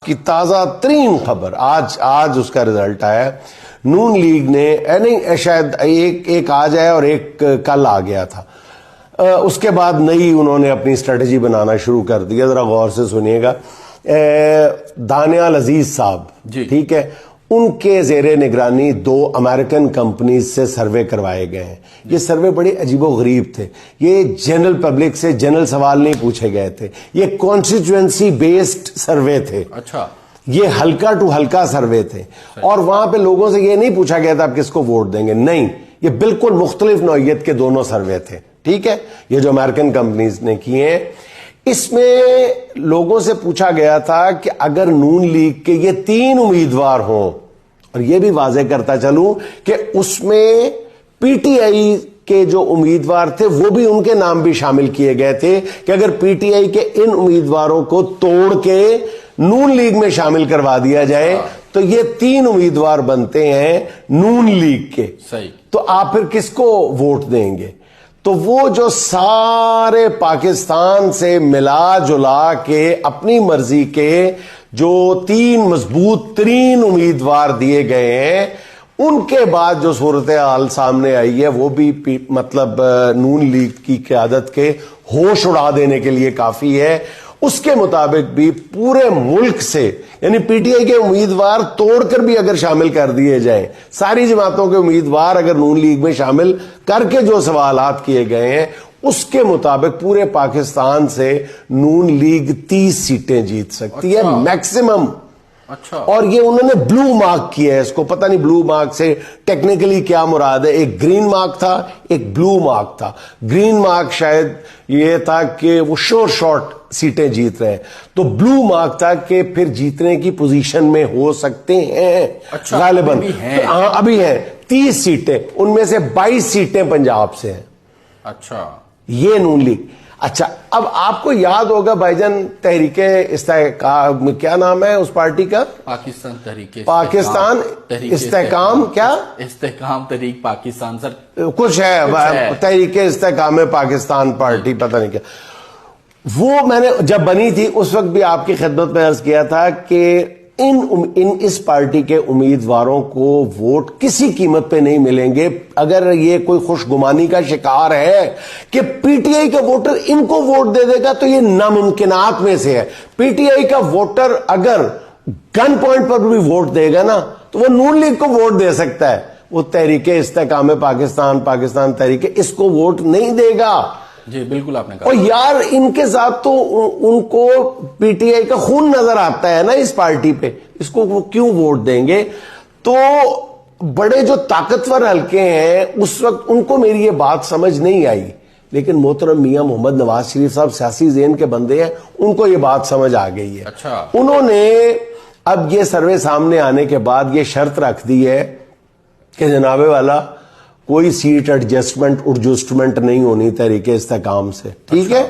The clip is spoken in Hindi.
की ताजा तरीन खबर आज उसका रिजल्ट आया। नून लीग ने नहीं शायद एक आज आया और एक कल आ गया था। उसके बाद नई उन्होंने अपनी स्ट्रेटजी बनाना शुरू कर दिया। जरा गौर से सुनिएगा। दानियाल अजीज साहब, ठीक है, उनके जेरे निगरानी 2 अमेरिकन कंपनीज से सर्वे करवाए गए हैं। ये सर्वे बड़े अजीबोगरीब थे। ये जनरल पब्लिक से जनरल सवाल नहीं पूछे गए थे, ये कॉन्स्टिट्यूएंसी बेस्ड सर्वे थे। अच्छा, ये हल्का टू हल्का सर्वे थे और वहां पे लोगों से ये नहीं पूछा गया था आप किसको वोट देंगे, नहीं, ये बिल्कुल मुख्तलिफ नौइयत के दोनों सर्वे थे। ठीक है, ये जो अमेरिकन कंपनीज ने किए हैं, इसमें लोगों से पूछा गया था कि अगर नून लीग के ये 3 उम्मीदवार हों, और ये भी वाजे करता चलूं कि उसमें पीटीआई के जो उम्मीदवार थे वो भी, उनके नाम भी शामिल किए गए थे कि अगर पीटीआई के इन उम्मीदवारों को तोड़ के नून लीग में शामिल करवा दिया जाए तो ये 3 उम्मीदवार बनते हैं नून लीग के। सही। तो आप फिर किसको वोट देंगे? तो वो जो सारे पाकिस्तान से मिला जुला के अपनी मर्जी के जो 3 मजबूत तरीन उम्मीदवार दिए गए हैं, उनके बाद जो सूरत हाल सामने आई है वो भी मतलब नून लीग की क़यादत के होश उड़ा देने के लिए काफी है। उसके मुताबिक भी पूरे मुल्क से, यानी पीटीआई के उम्मीदवार तोड़कर भी अगर शामिल कर दिए जाएं, सारी जमातों के उम्मीदवार अगर नून लीग में शामिल करके जो सवालात किए गए हैं, उसके मुताबिक पूरे पाकिस्तान से नून लीग 30 सीटें जीत सकती है मैक्सिमम। अच्छा। और ये उन्होंने ब्लू मार्क किया है इसको। पता नहीं ब्लू मार्क से टेक्निकली क्या मुराद है। एक ग्रीन मार्क था, एक ब्लू मार्क था। ग्रीन मार्क शायद ये था कि वो शॉर्ट सीटें जीत रहे हैं, तो ब्लू मार्क था कि फिर जीतने की पोजीशन में हो सकते हैं। अच्छा, गालिबन हाँ अभी हैं 30 सीटें, उनमें से 22 सीटें पंजाब से हैं। अच्छा, ये नून लीग। अच्छा, अब आपको याद होगा भाईजान, तहरीके इस्तेकाम, क्या नाम है उस पार्टी का? पाकिस्तान इस्तेकाम, क्या इस्तेकाम तहरीक पाकिस्तान सर, कुछ है तहरीके इस्तेकाम पाकिस्तान पार्टी, पता नहीं क्या। वो मैंने जब बनी थी उस वक्त भी आपकी खिदमत में अर्ज किया था कि इस पार्टी के उम्मीदवारों को वोट किसी कीमत पे नहीं मिलेंगे। अगर ये कोई खुशगुमानी का शिकार है कि पीटीआई का वोटर इनको वोट दे देगा तो ये नामुमकिनात में से है। पीटीआई का वोटर अगर गन पॉइंट पर भी वोट देगा ना तो वो नून लीग को वोट दे सकता है, वो तहरीके इस्तेकाम पाकिस्तान तहरीके इसको वोट नहीं देगा। जी बिल्कुल आपने कहा। और यार इनके साथ तो उनको पीटीआई का खून नजर आता है ना इस पार्टी पे, इसको वो क्यों वोट देंगे? तो बड़े जो ताकतवर हल्के हैं उस वक्त उनको मेरी ये बात समझ नहीं आई, लेकिन मोहतरम मियां मोहम्मद नवाज शरीफ साहब सियासी ज़हन के बंदे हैं, उनको ये बात समझ आ गई है। अच्छा। उन्होंने अब ये सर्वे सामने आने के बाद ये शर्त रख दी है कि जनाबे वाला कोई सीट एडजस्टमेंट नहीं होनी तहरीके इस्तेकाम से, ठीक है।